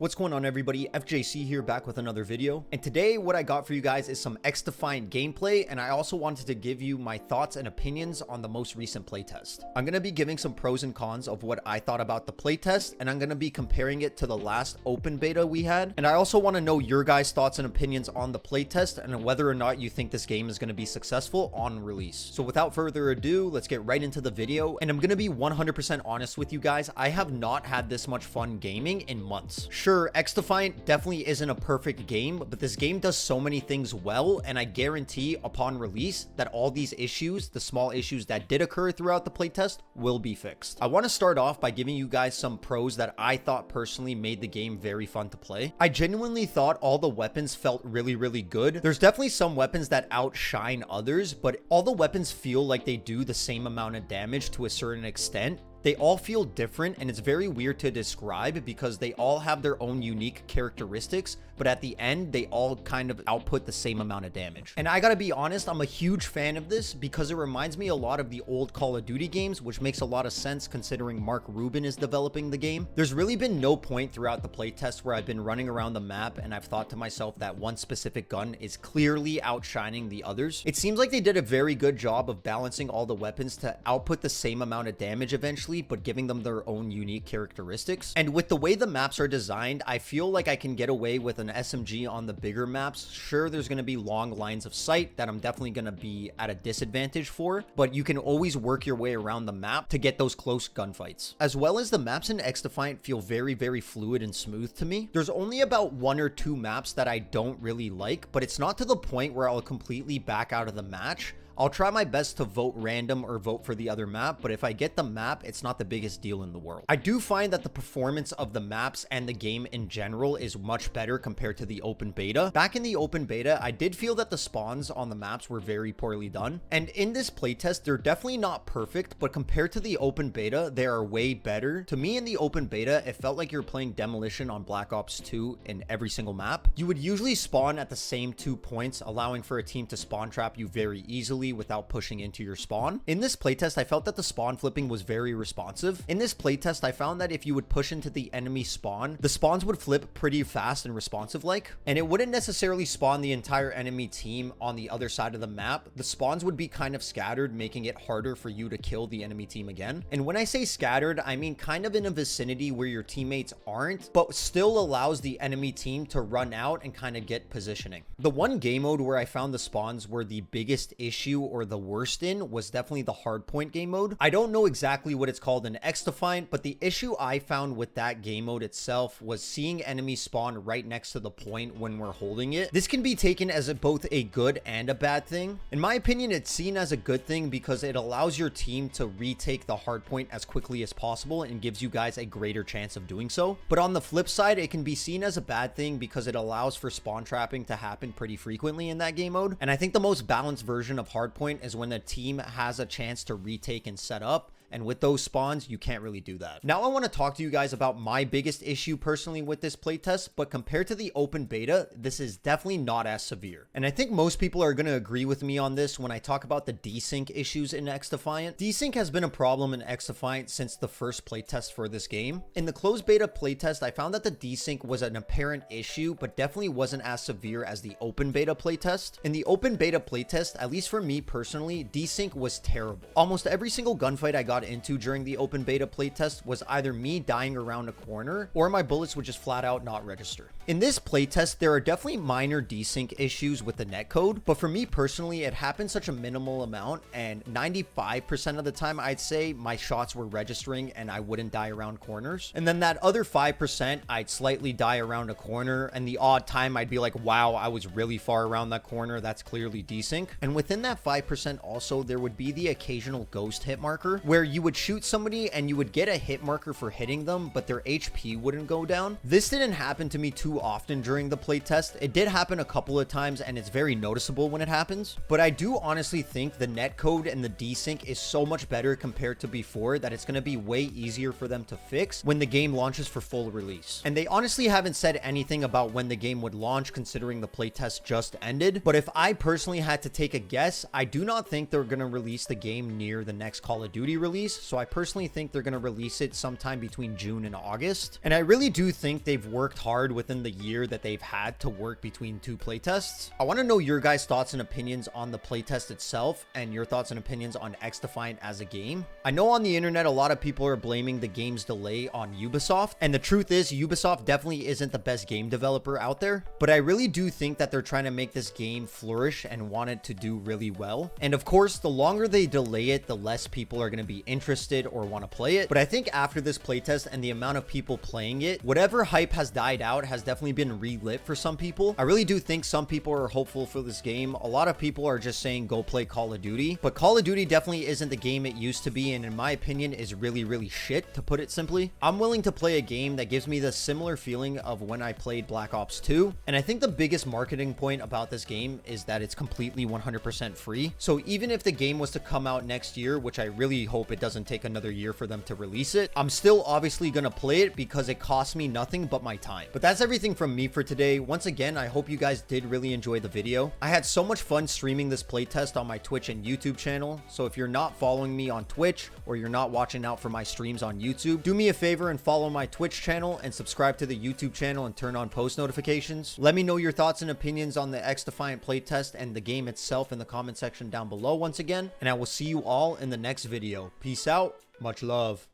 What's going on, everybody? FJC here, back with another video. And today what I got for you guys is some XDefiant gameplay, and I also wanted to give you my thoughts and opinions on the most recent playtest. I'm going to be giving some pros and cons of what I thought about the playtest, and I'm going to be comparing it to the last open beta we had. And I also want to know your guys' thoughts and opinions on the playtest and whether or not you think this game is going to be successful on release. So without further ado, let's get right into the video. And I'm going to be 100% honest with you guys. I have not had this much fun gaming in months. Sure, XDefiant definitely isn't a perfect game, but this game does so many things well, and I guarantee upon release that all these issues, the small issues that did occur throughout the playtest, will be fixed. I want to start off by giving you guys some pros that I thought personally made the game very fun to play. I genuinely thought all the weapons felt really good. There's definitely some weapons that outshine others, but all the weapons feel like they do the same amount of damage to a certain extent. They all feel different, and it's very weird to describe because they all have their own unique characteristics, but at the end, they all kind of output the same amount of damage. And I gotta be honest, I'm a huge fan of this because it reminds me a lot of the old Call of Duty games, which makes a lot of sense considering Mark Rubin is developing the game. There's really been no point throughout the playtest where I've been running around the map and I've thought to myself that one specific gun is clearly outshining the others. It seems like they did a very good job of balancing all the weapons to output the same amount of damage eventually, but giving them their own unique characteristics. And with the way the maps are designed, I feel like I can get away with an SMG on the bigger maps. Sure, there's going to be long lines of sight that I'm definitely going to be at a disadvantage for, but you can always work your way around the map to get those close gunfights. As well as the maps in XDefiant feel very fluid and smooth to me. There's only about one or two maps that I don't really like, but it's not to the point where I'll completely back out of the match. I'll try my best to vote random or vote for the other map, but if I get the map, it's not the biggest deal in the world. I do find that the performance of the maps and the game in general is much better compared to the open beta. Back in the open beta, I did feel that the spawns on the maps were very poorly done. And in this playtest, they're definitely not perfect, but compared to the open beta, they are way better. To me, in the open beta, it felt like you're playing Demolition on Black Ops 2 in every single map. You would usually spawn at the same 2 points, allowing for a team to spawn trap you very easily without pushing into your spawn. In this playtest, I felt that the spawn flipping was very responsive. In this playtest, I found that if you would push into the enemy spawn, the spawns would flip pretty fast and responsive like, and it wouldn't necessarily spawn the entire enemy team on the other side of the map. The spawns would be kind of scattered, making it harder for you to kill the enemy team again. And when I say scattered, I mean kind of in a vicinity where your teammates aren't, but still allows the enemy team to run out and kind of get positioning. The one game mode where I found the spawns were the biggest issue or the worst in was definitely the Hardpoint game mode. I don't know exactly what it's called in XDefiant, but the issue I found with that game mode itself was seeing enemies spawn right next to the point when we're holding it. This can be taken as both a good and a bad thing. In my opinion, it's seen as a good thing because it allows your team to retake the hardpoint as quickly as possible and gives you guys a greater chance of doing so. But on the flip side, it can be seen as a bad thing because it allows for spawn trapping to happen pretty frequently in that game mode. And I think the most balanced version of Hardpoint is when the team has a chance to retake and set up. And with those spawns, you can't really do that. Now I want to talk to you guys about my biggest issue personally with this playtest, but compared to the open beta, this is definitely not as severe. And I think most people are going to agree with me on this when I talk about the desync issues in XDefiant. Desync has been a problem in XDefiant since the first playtest for this game. In the closed beta playtest, I found that the desync was an apparent issue, but definitely wasn't as severe as the open beta playtest. In the open beta playtest, at least for me personally, desync was terrible. Almost every single gunfight I got into during the open beta playtest was either me dying around a corner or my bullets would just flat out not register. In this playtest, there are definitely minor desync issues with the netcode, but for me personally, it happened such a minimal amount, and 95% of the time I'd say my shots were registering and I wouldn't die around corners. And then that other 5%, I'd slightly die around a corner, and the odd time I'd be like, wow, I was really far around that corner, that's clearly desync. And within that 5% also, there would be the occasional ghost hit marker where you would shoot somebody and you would get a hit marker for hitting them, but their HP wouldn't go down. This didn't happen to me too often during the playtest. It did happen a couple of times and it's very noticeable when it happens, but I do honestly think the netcode and the desync is so much better compared to before that it's going to be way easier for them to fix when the game launches for full release. And they honestly haven't said anything about when the game would launch considering the playtest just ended, but if I personally had to take a guess, I do not think they're going to release the game near the next Call of Duty release. release, so I personally think they're going to release it sometime between June and August. And I really do think they've worked hard within the year that they've had to work between 2 playtests. I want to know your guys' thoughts and opinions on the playtest itself and your thoughts and opinions on XDefiant as a game. I know on the internet a lot of people are blaming the game's delay on Ubisoft, and the truth is Ubisoft definitely isn't the best game developer out there, but I really do think that they're trying to make this game flourish and want it to do really well. And of course, the longer they delay it, the less people are going to be interested or want to play it. But I think after this playtest and the amount of people playing it, whatever hype has died out has definitely been relit for some people. I really do think some people are hopeful for this game. A lot of people are just saying go play Call of Duty, but Call of Duty definitely isn't the game it used to be, and in my opinion is really shit, to put it simply. I'm willing to play a game that gives me the similar feeling of when I played Black Ops 2, and I think the biggest marketing point about this game is that it's completely 100% free. So even if the game was to come out next year, which I really hope it doesn't take another year for them to release it, I'm still obviously gonna play it because it costs me nothing but my time. But that's everything from me for today. Once again, I hope you guys did really enjoy the video. I had so much fun streaming this playtest on my Twitch and YouTube channel, so if you're not following me on Twitch or you're not watching out for my streams on YouTube, do me a favor and follow my Twitch channel and subscribe to the YouTube channel and turn on post notifications. Let me know your thoughts and opinions on the XDefiant playtest and the game itself in the comment section down below once again, and I will see you all in the next video. Peace out. Much love.